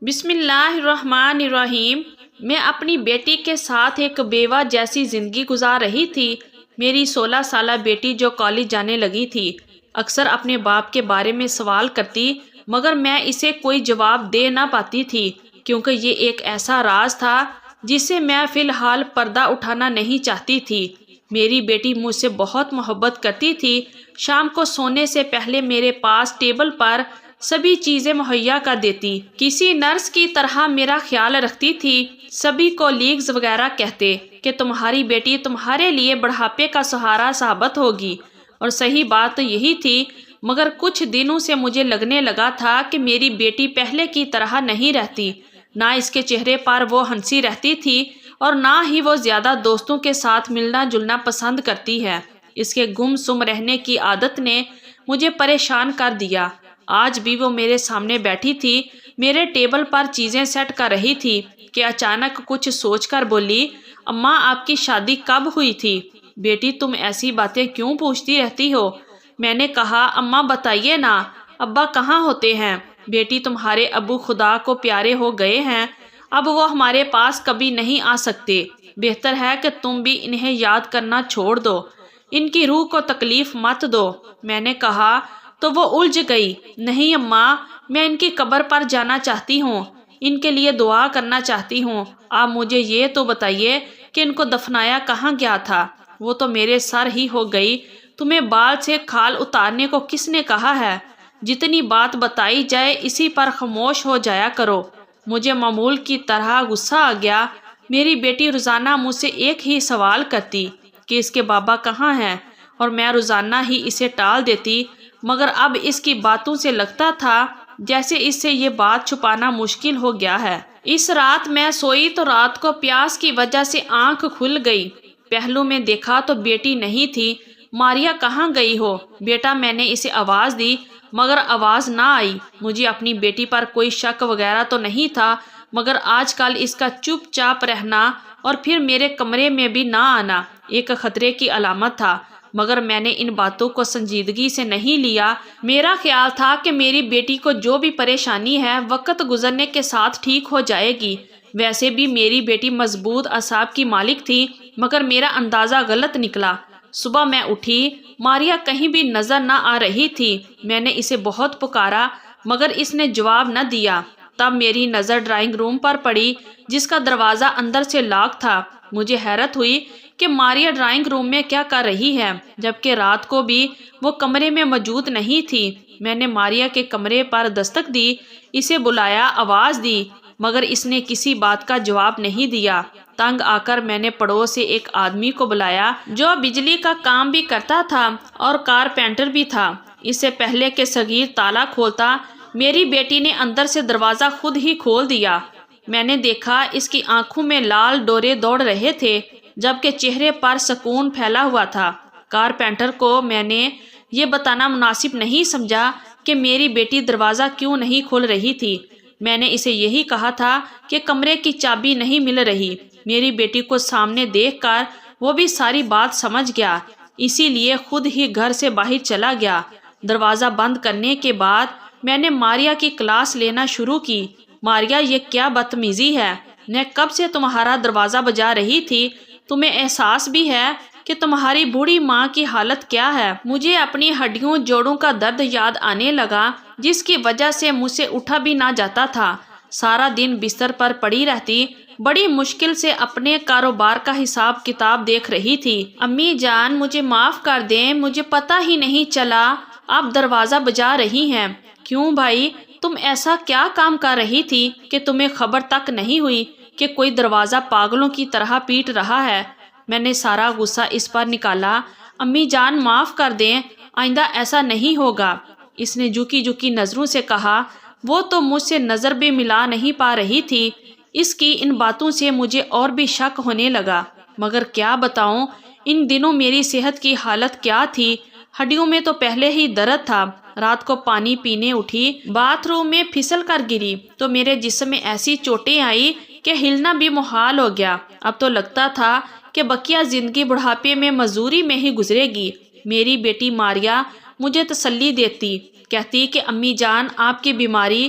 بسم اللہ الرحمن الرحیم۔ میں اپنی بیٹی کے ساتھ ایک بیوہ جیسی زندگی گزار رہی تھی۔ میری 16 سالہ بیٹی جو کالج جانے لگی تھی اکثر اپنے باپ کے بارے میں سوال کرتی، مگر میں اسے کوئی جواب دے نہ پاتی تھی کیونکہ یہ ایک ایسا راز تھا جسے میں فی الحال پردہ اٹھانا نہیں چاہتی تھی۔ میری بیٹی مجھ سے بہت محبت کرتی تھی۔ شام کو سونے سے پہلے میرے پاس ٹیبل پر سبھی چیزیں مہیا کر دیتی، کسی نرس کی طرح میرا خیال رکھتی تھی۔ سبھی کولیگز وغیرہ کہتے کہ تمہاری بیٹی تمہارے لیے بڑھاپے کا سہارا ثابت ہوگی، اور صحیح بات یہی تھی، مگر کچھ دنوں سے مجھے لگنے لگا تھا کہ میری بیٹی پہلے کی طرح نہیں رہتی۔ نہ اس کے چہرے پر وہ ہنسی رہتی تھی اور نہ ہی وہ زیادہ دوستوں کے ساتھ ملنا جلنا پسند کرتی ہے۔ اس کے گم سم رہنے کی عادت نے مجھے پریشان کر دیا۔ آج بھی وہ میرے سامنے بیٹھی تھی، میرے ٹیبل پر چیزیں سیٹ کر رہی تھی کہ اچانک کچھ سوچ کر بولی، اماں آپ کی شادی کب ہوئی تھی؟ بیٹی تم ایسی باتیں کیوں پوچھتی رہتی ہو؟ میں نے کہا، اماں بتائیے نا، ابا کہاں ہوتے ہیں؟ بیٹی تمہارے ابو خدا کو پیارے ہو گئے ہیں، اب وہ ہمارے پاس کبھی نہیں آ سکتے۔ بہتر ہے کہ تم بھی انہیں یاد کرنا چھوڑ دو، ان کی روح کو تکلیف مت دو۔ میں نے کہا تو وہ الجھ گئی، نہیں اماں، میں ان کی قبر پر جانا چاہتی ہوں، ان کے لیے دعا کرنا چاہتی ہوں۔ آپ مجھے یہ تو بتائیے کہ ان کو دفنایا کہاں گیا تھا؟ وہ تو میرے سر ہی ہو گئی۔ تمہیں بال سے کھال اتارنے کو کس نے کہا ہے؟ جتنی بات بتائی جائے اسی پر خاموش ہو جایا کرو۔ مجھے معمول کی طرح غصہ آ گیا۔ میری بیٹی روزانہ مجھ سے ایک ہی سوال کرتی کہ اس کے بابا کہاں ہیں، اور میں روزانہ ہی اسے ٹال دیتی، مگر اب اس کی باتوں سے لگتا تھا جیسے اس سے یہ بات چھپانا مشکل ہو گیا ہے۔ اس رات میں سوئی تو رات کو پیاس کی وجہ سے آنکھ کھل گئی۔ پہلو میں دیکھا تو بیٹی نہیں تھی۔ ماریا کہاں گئی ہو بیٹا؟ میں نے اسے آواز دی مگر آواز نہ آئی۔ مجھے اپنی بیٹی پر کوئی شک وغیرہ تو نہیں تھا، مگر آج کل اس کا چپ چاپ رہنا اور پھر میرے کمرے میں بھی نہ آنا ایک خطرے کی علامت تھا، مگر میں نے ان باتوں کو سنجیدگی سے نہیں لیا۔ میرا خیال تھا کہ میری بیٹی کو جو بھی پریشانی ہے وقت گزرنے کے ساتھ ٹھیک ہو جائے گی۔ ویسے بھی میری بیٹی مضبوط اعصاب کی مالک تھی، مگر میرا اندازہ غلط نکلا۔ صبح میں اٹھی، ماریا کہیں بھی نظر نہ آ رہی تھی۔ میں نے اسے بہت پکارا مگر اس نے جواب نہ دیا۔ تب میری نظر ڈرائنگ روم پر پڑی جس کا دروازہ اندر سے لاک تھا۔ مجھے حیرت ہوئی کہ ماریا ڈرائنگ روم میں کیا کر رہی ہے، جبکہ رات کو بھی وہ کمرے میں موجود نہیں تھی۔ میں نے ماریا کے کمرے پر دستک دی، اسے بلایا، آواز دی، مگر اس نے کسی بات کا جواب نہیں دیا۔ تنگ آ کر میں نے پڑوس سے ایک آدمی کو بلایا جو بجلی کا کام بھی کرتا تھا اور کارپینٹر بھی تھا۔ اس سے پہلے کہ صغیر تالا کھولتا، میری بیٹی نے اندر سے دروازہ خود ہی کھول دیا۔ میں نے دیکھا اس کی آنکھوں میں لال ڈورے دوڑ رہے تھے جبکہ چہرے پر سکون پھیلا ہوا تھا۔ کارپینٹر کو میں نے یہ بتانا مناسب نہیں سمجھا کہ میری بیٹی دروازہ کیوں نہیں کھول رہی تھی۔ میں نے اسے یہی کہا تھا کہ کمرے کی چابی نہیں مل رہی۔ میری بیٹی کو سامنے دیکھ کر وہ بھی ساری بات سمجھ گیا، اسی لیے خود ہی گھر سے باہر چلا گیا۔ دروازہ بند کرنے کے بعد میں نے ماریا کی کلاس لینا شروع کی۔ ماریا، یہ کیا بدتمیزی ہے؟ میں کب سے تمہارا دروازہ بجا رہی تھی، تمہیں احساس بھی ہے کہ تمہاری بوڑھی ماں کی حالت کیا ہے؟ مجھے اپنی ہڈیوں جوڑوں کا درد یاد آنے لگا جس کی وجہ سے مجھ سے اٹھا بھی نہ جاتا تھا۔ سارا دن بستر پر پڑی رہتی، بڑی مشکل سے اپنے کاروبار کا حساب کتاب دیکھ رہی تھی۔ امی جان مجھے معاف کر دیں، مجھے پتہ ہی نہیں چلا آپ دروازہ بجا رہی ہیں۔ کیوں بھائی، تم ایسا کیا کام کر رہی تھی کہ تمہیں خبر تک نہیں ہوئی کہ کوئی دروازہ پاگلوں کی طرح پیٹ رہا ہے؟ میں نے سارا غصہ اس پر نکالا۔ امی جان معاف کر دیں، آئندہ ایسا نہیں ہوگا۔ اس نے جھکی جھکی نظروں سے کہا۔ وہ تو مجھ سے نظر بھی ملا نہیں پا رہی تھی۔ اس کی ان باتوں سے مجھے اور بھی شک ہونے لگا، مگر کیا بتاؤں ان دنوں میری صحت کی حالت کیا تھی۔ ہڈیوں میں تو پہلے ہی درد تھا۔ رات کو پانی پینے اٹھی، باتھ روم میں پھسل کر گری تو میرے جسم میں ایسی چوٹیں آئی کہ ہلنا بھی محال ہو گیا۔ اب تو لگتا تھا کہ بقیہ زندگی بڑھاپے میں مزدوری میں ہی گزرے گی۔ میری بیٹی ماریا مجھے تسلی دیتی، کہتی کہ امی جان آپ کی بیماری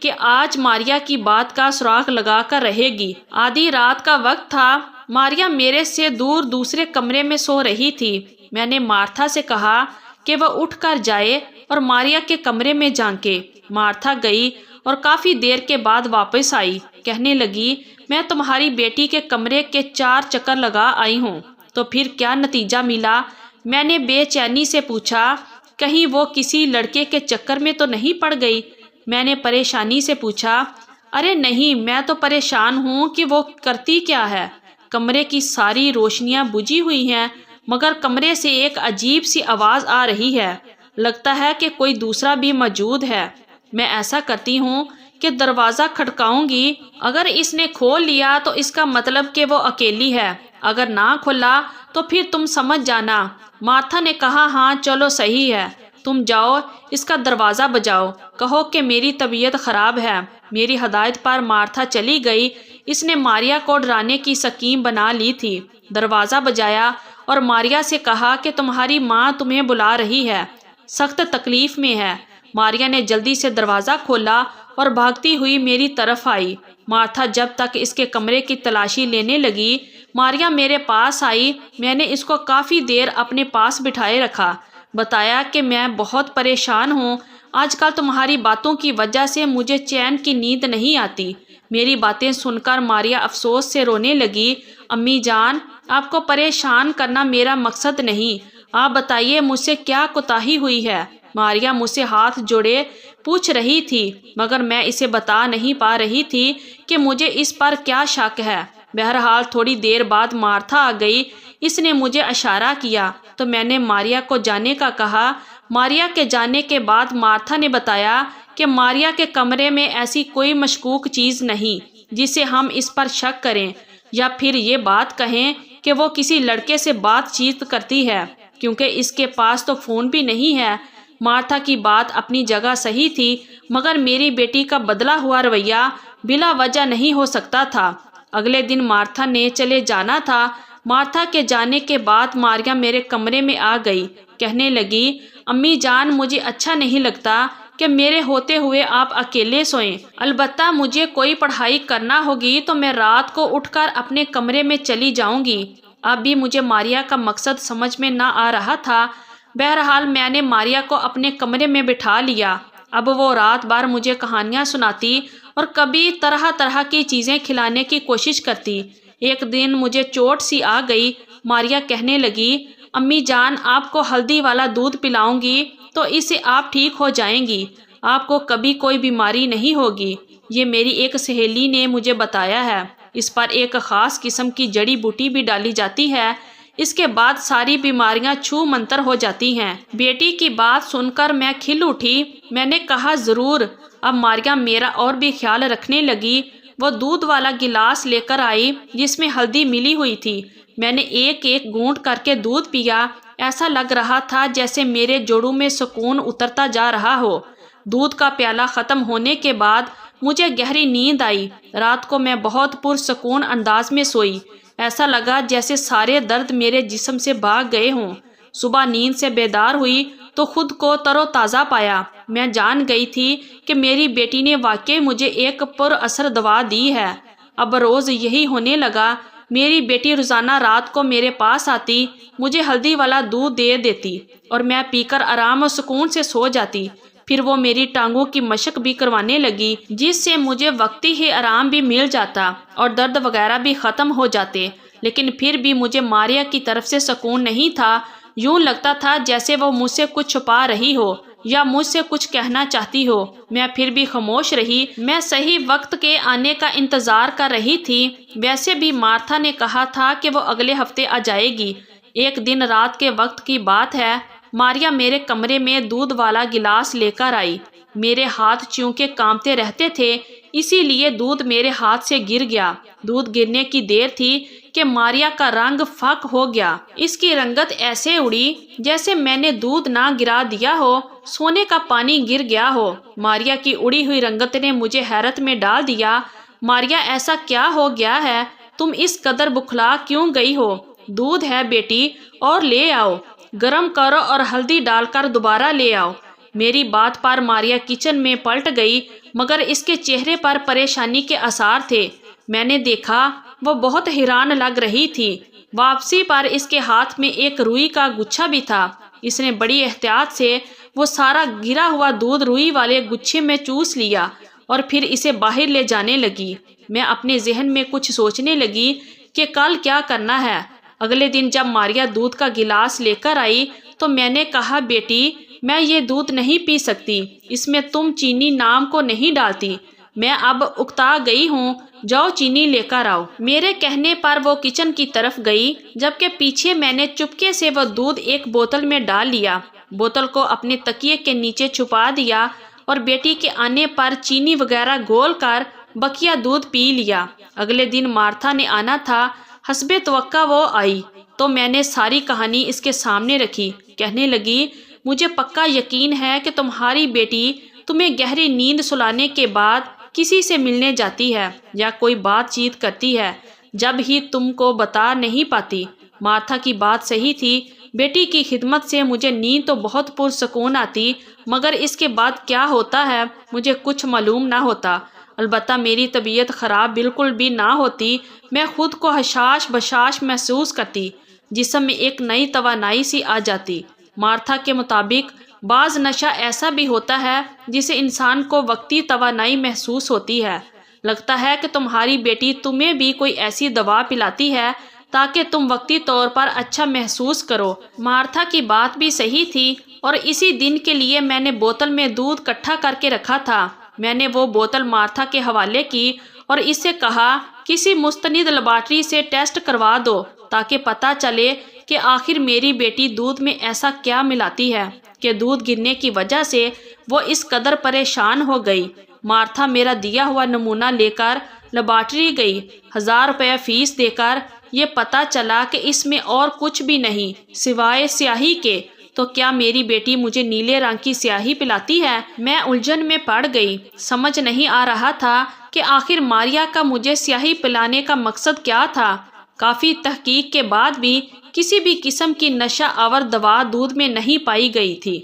کہ آج ماریا کی بات کا سراغ لگا کر رہے گی۔ آدھی رات کا وقت تھا۔ ماریا میرے سے دور دوسرے کمرے میں سو رہی تھی۔ میں نے مارتھا سے کہا کہ وہ اٹھ کر جائے اور ماریا کے کمرے میں جھانکے۔ مارتھا گئی اور کافی دیر کے بعد واپس آئی۔ کہنے لگی، میں تمہاری بیٹی کے کمرے کے 4 چکر لگا آئی ہوں۔ تو پھر کیا نتیجہ ملا؟ میں نے بے چینی سے پوچھا۔ کہیں وہ کسی لڑکے کے چکر میں تو نہیں پڑ گئی؟ میں نے پریشانی سے پوچھا۔ ارے نہیں، میں تو پریشان ہوں کہ وہ کرتی کیا ہے۔ کمرے کی ساری روشنیاں بجھی ہوئی ہیں، مگر کمرے سے ایک عجیب سی آواز آ رہی ہے۔ لگتا ہے کہ کوئی دوسرا بھی موجود ہے۔ میں ایسا کرتی ہوں کہ دروازہ کھٹکاؤں گی۔ اگر اس نے کھول لیا تو اس کا مطلب کہ وہ اکیلی ہے، اگر نہ کھلا تو پھر تم سمجھ جانا۔ مارتھا نے کہا، ہاں چلو صحیح ہے، تم جاؤ اس کا دروازہ بجاؤ، کہو کہ میری طبیعت خراب ہے۔ میری ہدایت پر مارتھا چلی گئی۔ اس نے ماریا کو ڈرانے کی سکیم بنا لی تھی۔ دروازہ بجایا اور ماریا سے کہا کہ تمہاری ماں تمہیں بلا رہی ہے، سخت تکلیف میں ہے۔ ماریا نے جلدی سے دروازہ کھولا اور بھاگتی ہوئی میری طرف آئی۔ مارتھا جب تک اس کے کمرے کی تلاشی لینے لگی، ماریا میرے پاس آئی۔ میں نے اس کو کافی دیر اپنے پاس بٹھائے رکھا، بتایا کہ میں بہت پریشان ہوں۔ آج کل تمہاری باتوں کی وجہ سے مجھے چین کی نیند نہیں آتی۔ میری باتیں سن کر ماریا افسوس سے رونے لگی۔ امی جان، آپ کو پریشان کرنا میرا مقصد نہیں، آپ بتائیے مجھ سے کیا کوتاہی ہوئی ہے؟ ماریا مجھ سے ہاتھ جوڑے پوچھ رہی تھی، مگر میں اسے بتا نہیں پا رہی تھی کہ مجھے اس پر کیا شک ہے۔ بہرحال تھوڑی دیر بعد مارتھا آ گئی۔ اس نے مجھے اشارہ کیا تو میں نے ماریا کو جانے کا کہا۔ ماریا کے جانے کے بعد مارتھا نے بتایا کہ ماریا کے کمرے میں ایسی کوئی مشکوک چیز نہیں جسے ہم اس پر شک کریں یا پھر یہ بات کہیں کہ وہ کسی لڑکے سے بات چیت کرتی ہے، کیونکہ اس کے پاس تو فون بھی نہیں ہے۔ مارتھا کی بات اپنی جگہ صحیح تھی، مگر میری بیٹی کا بدلا ہوا رویہ بلا وجہ نہیں ہو سکتا تھا۔ اگلے دن مارتھا نے چلے جانا تھا۔ مارتھا کے جانے کے بعد ماریا میرے کمرے میں آ گئی۔ کہنے لگی، امی جان، مجھے اچھا نہیں لگتا کہ میرے ہوتے ہوئے آپ اکیلے سوئیں۔ البتہ مجھے کوئی پڑھائی کرنا ہوگی تو میں رات کو اٹھ کر اپنے کمرے میں چلی جاؤں گی۔ اب بھی مجھے ماریا کا مقصد سمجھ میں نہ آ رہا تھا۔ بہرحال میں نے ماریا کو اپنے کمرے میں بٹھا لیا۔ اب وہ رات بھر مجھے کہانیاں سناتی اور کبھی طرح طرح کی چیزیں کھلانے کی کوشش کرتی۔ ایک دن مجھے چوٹ سی آ گئی۔ ماریا کہنے لگی، امی جان، آپ کو ہلدی والا دودھ پلاؤں گی تو اس سے آپ ٹھیک ہو جائیں گی، آپ کو کبھی کوئی بیماری نہیں ہوگی۔ یہ میری ایک سہیلی نے مجھے بتایا ہے۔ اس پر ایک خاص قسم کی جڑی بوٹی بھی ڈالی جاتی ہے، اس کے بعد ساری بیماریاں چھو منتر ہو جاتی ہیں۔ بیٹی کی بات سن کر میں کھل اٹھی۔ میں نے کہا، ضرور۔ اب ماریا میرا اور بھی خیال رکھنے لگی۔ وہ دودھ والا گلاس لے کر آئی جس میں ہلدی ملی ہوئی تھی۔ میں نے ایک ایک گھونٹ کر کے دودھ پیا۔ ایسا لگ رہا تھا جیسے میرے جوڑوں میں سکون اترتا جا رہا ہو۔ دودھ کا پیالہ ختم ہونے کے بعد مجھے گہری نیند آئی۔ رات کو میں بہت پرسکون انداز میں سوئی۔ ایسا لگا جیسے سارے درد میرے جسم سے بھاگ گئے ہوں۔ صبح نیند سے بیدار ہوئی تو خود کو تر و تازہ پایا۔ میں جان گئی تھی کہ میری بیٹی نے واقعی مجھے ایک پر اثر دوا دی ہے۔ اب روز یہی ہونے لگا۔ میری بیٹی روزانہ رات کو میرے پاس آتی، مجھے ہلدی والا دودھ دے دیتی اور میں پی کر آرام و سکون سے سو جاتی۔ پھر وہ میری ٹانگوں کی مشق بھی کروانے لگی، جس سے مجھے وقتی ہی آرام بھی مل جاتا اور درد وغیرہ بھی ختم ہو جاتے۔ لیکن پھر بھی مجھے ماریا کی طرف سے سکون نہیں تھا۔ یوں لگتا تھا جیسے وہ مجھ سے کچھ چھپا رہی ہو یا مجھ سے کچھ کہنا چاہتی ہو۔ میں پھر بھی خاموش رہی۔ میں صحیح وقت کے آنے کا انتظار کر رہی تھی۔ ویسے بھی مارتھا نے کہا تھا کہ وہ اگلے ہفتے آ جائے گی۔ ایک دن رات کے وقت کی بات ہے، ماریا میرے کمرے میں دودھ والا گلاس لے کر آئی۔ میرے ہاتھ چونکہ کانپتے رہتے تھے، اسی لیے دودھ میرے ہاتھ سے گر گیا۔ دودھ گرنے کی دیر تھی کہ ماریا کا رنگ فاق ہو گیا۔ اس کی رنگت ایسے اڑی جیسے میں نے دودھ نہ گرا دیا ہو، سونے کا پانی گر گیا ہو۔ ماریا کی اڑی ہوئی رنگت نے مجھے حیرت میں ڈال دیا۔ ماریا، ایسا کیا ہو گیا ہے؟ تم اس قدر بکھلا کیوں گئی ہو؟ دودھ ہے بیٹی، اور لے آؤ، گرم کرو اور ہلدی ڈال کر دوبارہ لے آؤ۔ میری بات پر ماریا کچن میں پلٹ گئی مگر اس کے چہرے پر پریشانی کے آثار تھے۔ میں نے دیکھا وہ بہت حیران لگ رہی تھی۔ واپسی پر اس کے ہاتھ میں ایک روئی کا گچھا بھی تھا۔ اس نے بڑی احتیاط سے وہ سارا گرا ہوا دودھ روئی والے گچھے میں چوس لیا اور پھر اسے باہر لے جانے لگی۔ میں اپنے ذہن میں کچھ سوچنے لگی کہ کل کیا کرنا ہے۔ اگلے دن جب ماریا دودھ کا گلاس لے کر آئی تو میں نے کہا، بیٹی میں یہ دودھ نہیں پی سکتی، اس میں تم چینی نام کو نہیں ڈالتی۔ میں اب اکتا گئی ہوں، جاؤ چینی لے کر آؤ۔ میرے کہنے پر وہ کچن کی طرف گئی، جبکہ پیچھے میں نے چپکے سے وہ دودھ ایک بوتل میں ڈال لیا، بوتل کو اپنے تکیے کے نیچے چھپا دیا اور بیٹی کے آنے پر چینی وغیرہ گھول کر بقیہ دودھ پی لیا۔ اگلے دن مارتھا نے آنا تھا۔ حسب توقع وہ آئی تو میں نے ساری کہانی اس کے سامنے رکھی۔ کہنے لگی، مجھے پکا یقین ہے کہ تمہاری بیٹی تمہیں گہری نیند سلانے کے بعد کسی سے ملنے جاتی ہے یا کوئی بات چیت کرتی ہے، جب ہی تم کو بتا نہیں پاتی۔ مارتھا کی بات صحیح تھی، بیٹی کی خدمت سے مجھے نیند تو بہت پرسکون آتی، مگر اس کے بعد کیا ہوتا ہے مجھے کچھ معلوم نہ ہوتا۔ البتہ میری طبیعت خراب بالکل بھی نہ ہوتی، میں خود کو حشاش بشاش محسوس کرتی، جسم میں ایک نئی توانائی سی آ جاتی۔ مارتھا کے مطابق بعض نشہ ایسا بھی ہوتا ہے جسے انسان کو وقتی توانائی محسوس ہوتی ہے۔ لگتا ہے کہ تمہاری بیٹی تمہیں بھی کوئی ایسی دوا پلاتی ہے تاکہ تم وقتی طور پر اچھا محسوس کرو۔ مارتھا کی بات بھی صحیح تھی اور اسی دن کے لیے میں نے بوتل میں دودھ کٹھا کر کے رکھا تھا۔ میں نے وہ بوتل مارتھا کے حوالے کی اور اس سے کہا، کسی مستند لیبارٹری سے ٹیسٹ کروا دو تاکہ پتہ چلے کہ آخر میری بیٹی دودھ میں ایسا کیا ملاتی ہے کہ دودھ گرنے کی وجہ سے وہ اس قدر پریشان ہو گئی۔ مارتھا میرا دیا ہوا نمونہ لے کر لیبارٹری گئی۔ 1000 روپے فیس دے کر یہ پتہ چلا کہ اس میں اور کچھ بھی نہیں سوائے سیاہی کے۔ تو کیا میری بیٹی مجھے نیلے رنگ کی سیاہی پلاتی ہے؟ میں الجھن میں پڑ گئی۔ سمجھ نہیں آ رہا تھا کہ آخر ماریا کا مجھے سیاہی پلانے کا مقصد کیا تھا۔ کافی تحقیق کے بعد بھی کسی بھی قسم کی نشہ آور دوا دودھ میں نہیں پائی گئی تھی۔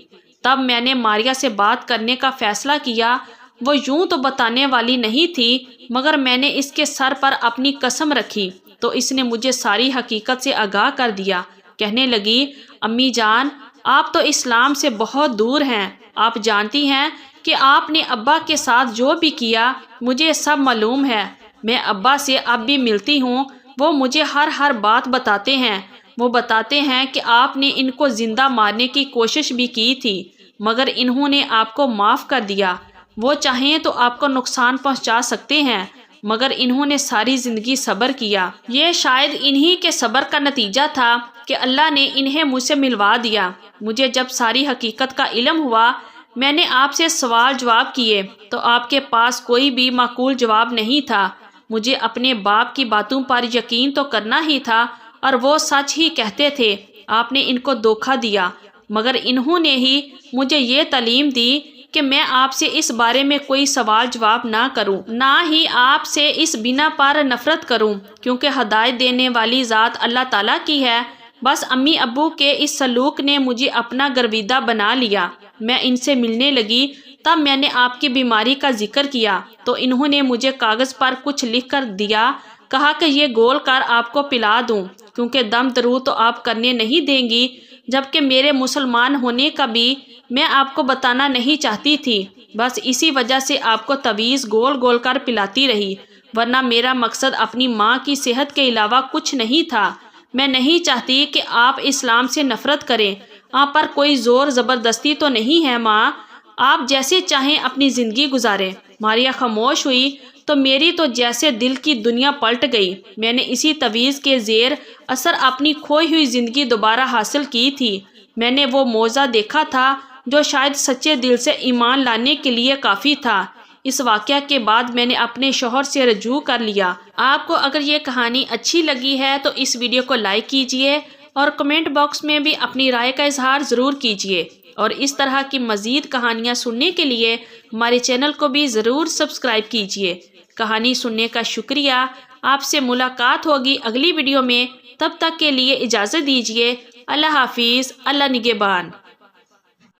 تب میں نے ماریا سے بات کرنے کا فیصلہ کیا۔ وہ یوں تو بتانے والی نہیں تھی، مگر میں نے اس کے سر پر اپنی قسم رکھی تو اس نے مجھے ساری حقیقت سے آگاہ کر دیا۔ کہنے لگی، امی جان آپ تو اسلام سے بہت دور ہیں۔ آپ جانتی ہیں کہ آپ نے ابا کے ساتھ جو بھی کیا مجھے سب معلوم ہے۔ میں ابا سے اب بھی ملتی ہوں، وہ مجھے ہر بات بتاتے ہیں۔ وہ بتاتے ہیں کہ آپ نے ان کو زندہ مارنے کی کوشش بھی کی تھی، مگر انہوں نے آپ کو معاف کر دیا۔ وہ چاہیں تو آپ کو نقصان پہنچا سکتے ہیں، مگر انہوں نے ساری زندگی صبر کیا۔ یہ شاید انہی کے صبر کا نتیجہ تھا کہ اللہ نے انہیں مجھ سے ملوا دیا۔ مجھے جب ساری حقیقت کا علم ہوا، میں نے آپ سے سوال جواب کیے تو آپ کے پاس کوئی بھی معقول جواب نہیں تھا۔ مجھے اپنے باپ کی باتوں پر یقین تو کرنا ہی تھا اور وہ سچ ہی کہتے تھے۔ آپ نے ان کو دھوکہ دیا، مگر انہوں نے ہی مجھے یہ تعلیم دی کہ میں آپ سے اس بارے میں کوئی سوال جواب نہ کروں، نہ ہی آپ سے اس بنا پر نفرت کروں، کیونکہ ہدایت دینے والی ذات اللہ تعالیٰ کی ہے۔ بس امی ابو کے اس سلوک نے مجھے اپنا گرویدہ بنا لیا۔ میں ان سے ملنے لگی، تب میں نے آپ کی بیماری کا ذکر کیا تو انہوں نے مجھے کاغذ پر کچھ لکھ کر دیا، کہا کہ یہ گول کر آپ کو پلا دوں، کیونکہ دم درود تو آپ کرنے نہیں دیں گی، جبکہ میرے مسلمان ہونے کا بھی میں آپ کو بتانا نہیں چاہتی تھی۔ بس اسی وجہ سے آپ کو تعویذ گول گول کر پلاتی رہی، ورنہ میرا مقصد اپنی ماں کی صحت کے علاوہ کچھ نہیں تھا۔ میں نہیں چاہتی کہ آپ اسلام سے نفرت کریں۔ آپ پر کوئی زور زبردستی تو نہیں ہے ماں، آپ جیسے چاہیں اپنی زندگی گزاریں۔ ماریا خاموش ہوئی تو میری تو جیسے دل کی دنیا پلٹ گئی۔ میں نے اسی تعویذ کے زیر اثر اپنی کھوئی ہوئی زندگی دوبارہ حاصل کی تھی۔ میں نے وہ معجزہ دیکھا تھا جو شاید سچے دل سے ایمان لانے کے لیے کافی تھا۔ اس واقعہ کے بعد میں نے اپنے شوہر سے رجوع کر لیا۔ آپ کو اگر یہ کہانی اچھی لگی ہے تو اس ویڈیو کو لائک کیجئے اور کمنٹ باکس میں بھی اپنی رائے کا اظہار ضرور کیجئے، اور اس طرح کی مزید کہانیاں سننے کے لیے ہمارے چینل کو بھی ضرور سبسکرائب کیجئے۔ کہانی سننے کا شکریہ۔ آپ سے ملاقات ہوگی اگلی ویڈیو میں، تب تک کے لیے اجازت دیجیے۔ اللہ حافظ، اللہ نگہبان۔